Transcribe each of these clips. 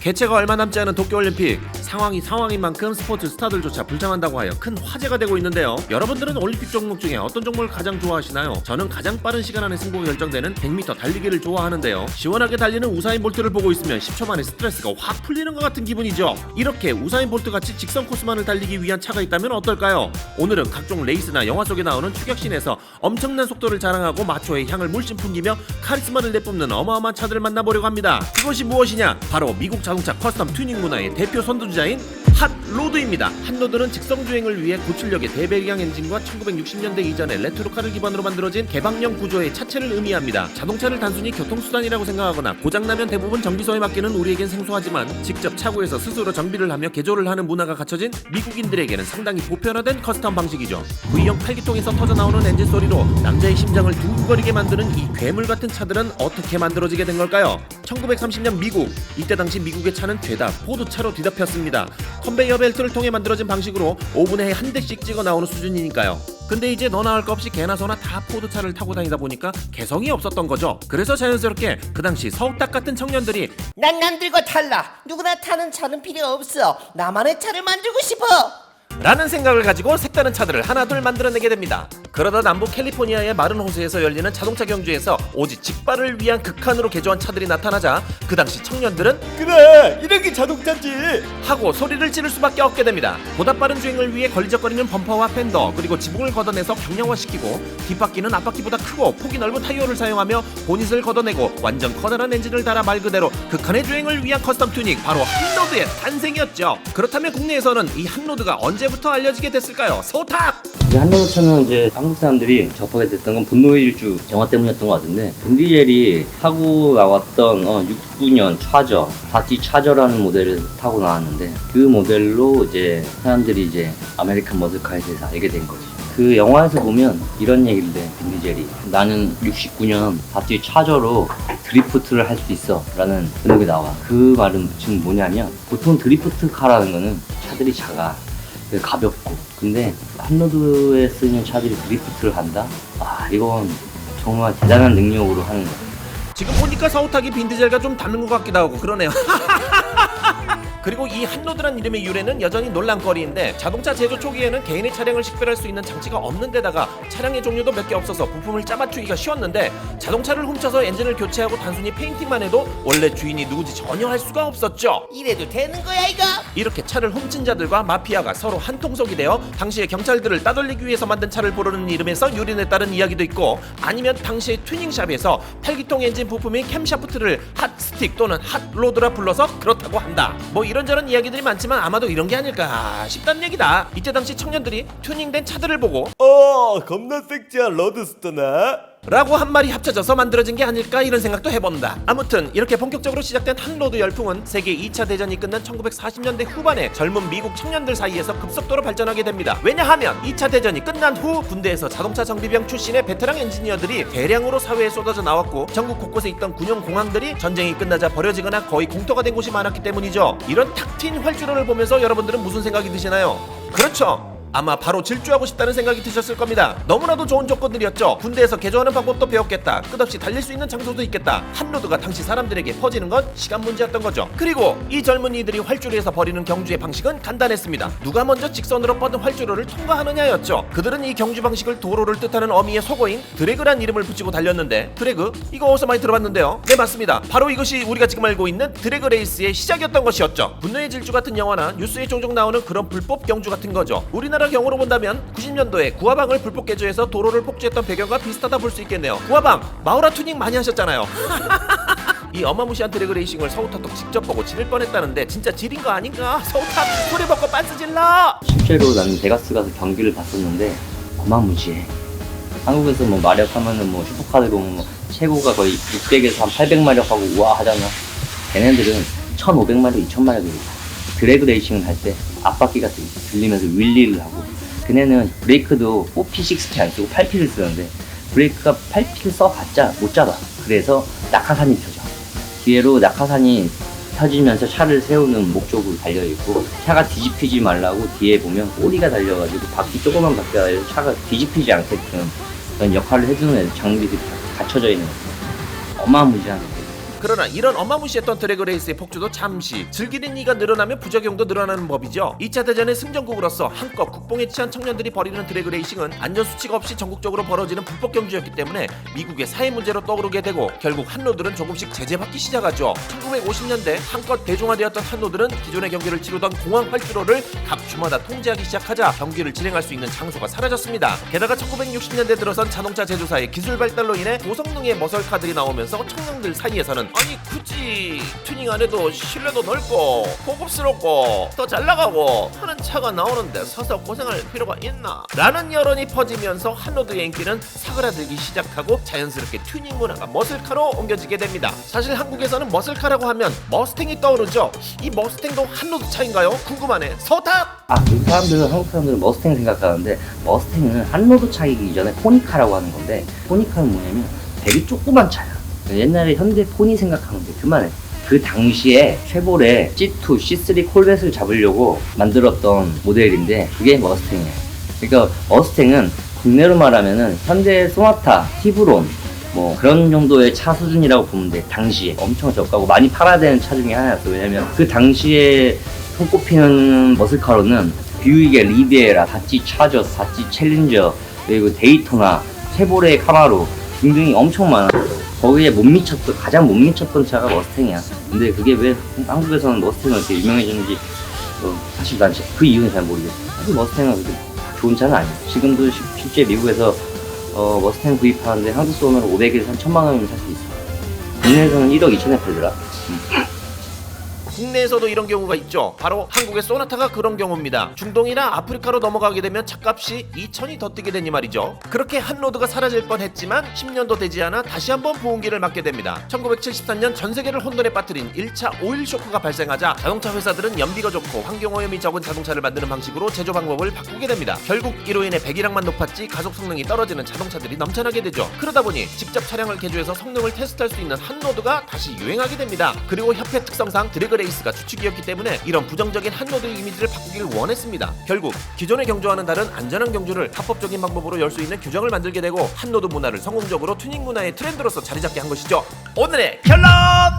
개최가 얼마 남지 않은 도쿄올림픽, 상황인 만큼 스포츠 스타들조차 불장한다고 하여 큰 화제가 되고 있는데요. 여러분들은 올림픽 종목 중에 어떤 종목을 가장 좋아하시나요? 저는 가장 빠른 시간 안에 승부가 결정되는 100m 달리기를 좋아하는데요. 시원하게 달리는 우사인 볼트를 보고 있으면 10초 만에 스트레스가 확 풀리는 것 같은 기분이죠. 이렇게 우사인 볼트 같이 직선 코스만을 달리기 위한 차가 있다면 어떨까요? 오늘은 각종 레이스나 영화 속에 나오는 추격신에서 엄청난 속도를 자랑하고 마초의 향을 물씬 풍기며 카리스마를 내뿜는 어마어마한 차들을 만나보려고 합니다. 그것이 무엇이냐? 바로 미국 자동차 커스텀 튜닝 문화의 대표 선두주자인 핫로드입니다. 핫로드는 직선주행을 위해 고출력의 대배경 엔진과 1960년대 이전의 레트로카를 기반으로 만들어진 개방형 구조의 차체를 의미합니다. 자동차를 단순히 교통수단이라고 생각하거나 고장나면 대부분 정비소에 맡기는 우리에겐 생소하지만 직접 차고에서 스스로 정비를 하며 개조를 하는 문화가 갖춰진 미국인들에게는 상당히 보편화된 커스텀 방식이죠. V형 8기통에서 터져나오는 엔진 소리로 남자의 심장을 두근거리게 만드는 이 괴물 같은 차들은 어떻게 만들어지게 된 걸까요? 1930년 미국, 이때 당시 미국의 차는 죄다 포드차로 뒤덮였습니다. 컨베이어 벨트를 통해 만들어진 방식으로 5분에 한 대씩 찍어 나오는 수준이니까요. 근데 이제 너나 할 것 없이 개나 소나 다 포드차를 타고 다니다 보니까 개성이 없었던 거죠. 그래서 자연스럽게 그 당시 서욱탁 같은 청년들이 난 남들과 달라. 누구나 타는 차는 필요 없어. 나만의 차를 만들고 싶어. 라는 생각을 가지고 색다른 차들을 하나둘 만들어내게 됩니다. 그러다 남부 캘리포니아의 마른 호수에서 열리는 자동차 경주에서 오직 직발을 위한 극한으로 개조한 차들이 나타나자 그 당시 청년들은 그래, 이런 게 자동차지. 하고 소리를 지를 수밖에 없게 됩니다. 보다 빠른 주행을 위해 걸리적거리는 범퍼와 팬더 그리고 지붕을 걷어내서 경량화시키고 뒷바퀴는 앞바퀴보다 크고 폭이 넓은 타이어를 사용하며 보닛을 걷어내고 완전 커다란 엔진을 달아 말 그대로 극한의 주행을 위한 커스텀 튜닝, 바로 핫로드의 탄생이었죠. 그렇다면 국내에서는 이 핫로드가 언제부터 알려지게 됐을까요? 소탁! 한로드차는 이제 한국 사람들이 접하게 됐던 건 분노의 질주 영화 때문이었던 것 같은데, 빈디젤이 타고 나왔던 69년 차저, 바티 차저라는 모델을 타고 나왔는데, 그 모델로 이제 사람들이 이제 아메리칸 머슬카에 대해서 알게 된 거지. 그 영화에서 보면 이런 얘기를 해, 빈디젤이. 나는 69년 바티 차저로 드리프트를 할 수 있어 라는 제목이 나와. 그 말은 지금 뭐냐면, 보통 드리프트 카라는 거는 차들이 작아, 가볍고, 근데 핫로드에 쓰는 차들이 드리프트를 한다? 아, 이건 정말 대단한 능력으로 하는 거야. 지금 보니까 서우탁이 빈디젤과 좀 닮은 것 같기도 하고 그러네요. 그리고 이 핫로드란 이름의 유래는 여전히 논란거리인데, 자동차 제조 초기에는 개인의 차량을 식별할 수 있는 장치가 없는 데다가 차량의 종류도 몇 개 없어서 부품을 짜맞추기가 쉬웠는데, 자동차를 훔쳐서 엔진을 교체하고 단순히 페인팅만 해도 원래 주인이 누구지 전혀 알 수가 없었죠. 이래도 되는 거야 이거? 이렇게 차를 훔친 자들과 마피아가 서로 한 통속이 되어 당시의 경찰들을 따돌리기 위해서 만든 차를 부르는 이름에서 유래됐다는 이야기도 있고, 아니면 당시의 튜닝샵에서 8기통 엔진 부품인 캠샤프트를 핫스틱 또는 핫로드라 불러서 그렇다고 한다. 뭐 이런저런 이야기들이 많지만 아마도 이런 게 아닐까 싶다는 얘기다. 이때 당시 청년들이 튜닝된 차들을 보고 겁나 섹시한 로드스터나? 라고 한 말이 합쳐져서 만들어진 게 아닐까 이런 생각도 해본다. 아무튼 이렇게 본격적으로 시작된 핫로드 열풍은 세계 2차 대전이 끝난 1940년대 후반에 젊은 미국 청년들 사이에서 급속도로 발전하게 됩니다. 왜냐하면 2차 대전이 끝난 후 군대에서 자동차 정비병 출신의 베테랑 엔지니어들이 대량으로 사회에 쏟아져 나왔고, 전국 곳곳에 있던 군용 공항들이 전쟁이 끝나자 버려지거나 거의 공터가 된 곳이 많았기 때문이죠. 이런 탁 트인 활주로를 보면서 여러분들은 무슨 생각이 드시나요? 그렇죠, 아마 바로 질주하고 싶다는 생각이 드셨을 겁니다. 너무나도 좋은 조건들이었죠. 군대에서 개조하는 방법도 배웠겠다, 끝없이 달릴 수 있는 장소도 있겠다. 핫로드가 당시 사람들에게 퍼지는 건 시간 문제였던 거죠. 그리고 이 젊은이들이 활주로에서 벌이는 경주의 방식은 간단했습니다. 누가 먼저 직선으로 뻗은 활주로를 통과하느냐였죠. 그들은 이 경주 방식을 도로를 뜻하는 어미의 속어인 드래그란 이름을 붙이고 달렸는데, 드래그? 이거 어디서 많이 들어봤는데요? 네, 맞습니다. 바로 이것이 우리가 지금 알고 있는 드래그 레이스의 시작이었던 것이었죠. 분노의 질주 같은 영화나 뉴스에 종종 나오는 그런 불법 경주 같은 거죠. 우리나라 경우로 본다면 90년도에 구화방을 불법 개조해서 도로를 폭주했던 배경과 비슷하다 볼 수 있겠네요. 구화방 마우라 튜닝 많이 하셨잖아요. 이 어마무시한 드래그 레이싱을 서우탁도 직접 보고 지를 뻔했다는데 진짜 지린 거 아닌가? 서우탁 소리 벗고 빤스 질러! 실제로 나는 베가스 가서 경기를 봤었는데 어마무시해. 한국에서 뭐 마력 하면은 뭐 슈퍼카들 보면 뭐 최고가 거의 600에서 한 800마력 하고 우와 하잖아. 걔네들은 1500마력, 2000마력이 드래그 레이싱을 할 때 앞바퀴가 들리면서 윌리를 하고, 그네는 브레이크도 4P, 6P 안 쓰고 8P를 쓰는데 브레이크가 8P를 써봤자 못 잡아. 그래서 낙하산이 펴져. 뒤로 낙하산이 펴지면서 차를 세우는 목적으로 달려있고, 차가 뒤집히지 말라고 뒤에 보면 꼬리가 달려가지고 바퀴, 조그만 바퀴가 달려서 차가 뒤집히지 않게끔 그런 역할을 해주는 장비들이 갖춰져 있는 거예요. 어마무시한 거예요. 그러나 이런 어마무시했던 드래그레이스의 폭주도 잠시, 즐기는 이가 늘어나면 부작용도 늘어나는 법이죠. 2차 대전의 승전국으로서 한껏 국뽕에 취한 청년들이 벌이는 드래그레이싱은 안전수칙 없이 전국적으로 벌어지는 불법 경주였기 때문에 미국의 사회 문제로 떠오르게 되고 결국 한로들은 조금씩 제재받기 시작하죠. 1950년대 한껏 대중화되었던 한로들은 기존의 경기를 치르던 공항 활주로를 각 주마다 통제하기 시작하자 경기를 진행할 수 있는 장소가 사라졌습니다. 게다가 1960년대 들어선 자동차 제조사의 기술 발달로 인해 고성능의 머슬카들이 나오면서 청년들 사이에서는 아니 굳이 튜닝 안 해도 실내도 넓고 고급스럽고 더 잘 나가고 하는 차가 나오는데 서서 고생할 필요가 있나 라는 여론이 퍼지면서 한로드의 인기는 사그라들기 시작하고 자연스럽게 튜닝 문화가 머슬카로 옮겨지게 됩니다. 사실 한국에서는 머슬카라고 하면 머스탱이 떠오르죠. 이 머스탱도 한로드 차인가요? 궁금하네. 서탁! 한국 사람들은 머스탱 생각하는데 머스탱은 한로드 차이기 이전에 포니카라고 하는 건데 포니카는 뭐냐면 되게 조그만 차야. 옛날에 현대 포니 생각하면 돼. 그만해. 그 당시에 쉐보레 C2, C3 콜벳을 잡으려고 만들었던 모델인데 그게 머스탱이야. 그러니까 머스탱은 국내로 말하면은 현대 소나타, 티브론 뭐 그런 정도의 차 수준이라고 보면 돼. 당시에 엄청 저가고 많이 팔아야 되는 차 중에 하나였어. 왜냐면 그 당시에 손꼽히는 머슬카로는 뷰이게 리비에라, 다치 차저, 다치 챌린저, 그리고 데이토나, 쉐보레 카마로 등등이 엄청 많아. 거기에 가장 못 미쳤던 차가 머스탱이야. 근데 그게 왜 한국에서는 머스탱이 이렇게 유명해졌는지 사실 난 그 이유는 잘 모르겠어. 사실 머스탱은 그렇게 좋은 차는 아니야. 지금도 실제 미국에서 머스탱 구입하는데 한국 돈으로 500에서 한 1000만 원이면 살 수 있어. 국내에서는 1억 2천에 팔더라. 국내에서도 이런 경우가 있죠. 바로 한국의 소나타가 그런 경우입니다. 중동이나 아프리카로 넘어가게 되면 차값이 2천이 더 뛰게 되니 말이죠. 그렇게 한로드가 사라질 뻔했지만 10년도 되지 않아 다시 한번 부흥기를 맞게 됩니다. 1973년 전 세계를 혼돈에 빠뜨린 1차 오일 쇼크가 발생하자 자동차 회사들은 연비가 좋고 환경오염이 적은 자동차를 만드는 방식으로 제조 방법을 바꾸게 됩니다. 결국 이로 인해 배기량만 높았지 가속 성능이 떨어지는 자동차들이 넘쳐나게 되죠. 그러다 보니 직접 차량을 개조해서 성능을 테스트할 수 있는 한로드가 다시 유행하게 됩니다. 그리고 협회 특성상 드래그레이스가 주축이었기 때문에 이런 부정적인 한로드 이미지를 바꾸기를 원했습니다. 결국 기존의 경주와는 다른 안전한 경주를 합법적인 방법으로 열 수 있는 규정을 만들게 되고 한로드 문화를 성공적으로 튜닝 문화의 트렌드로서 자리잡게 한 것이죠. 오늘의 결론!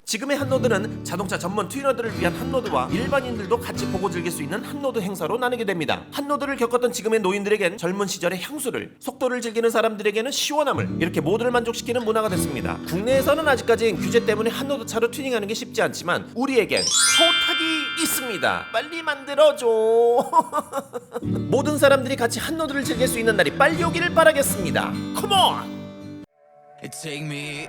지금의 한로드는 자동차 전문 튜너들을 위한 한로드와 일반인들도 같이 보고 즐길 수 있는 한로드 행사로 나누게 됩니다. 한로드를 겪었던 지금의 노인들에겐 젊은 시절의 향수를, 속도를 즐기는 사람들에게는 시원함을, 이렇게 모두를 만족시키는 문화가 됐습니다. 국내에서는 아직까지 규제 때문에 한로드 차로 튜닝하는 게 쉽지 않지만 우리에겐 서탁이 있습니다. 빨리 만들어줘. 모든 사람들이 같이 한로드를 즐길 수 있는 날이 빨리 오기를 바라겠습니다. 컴온! Take me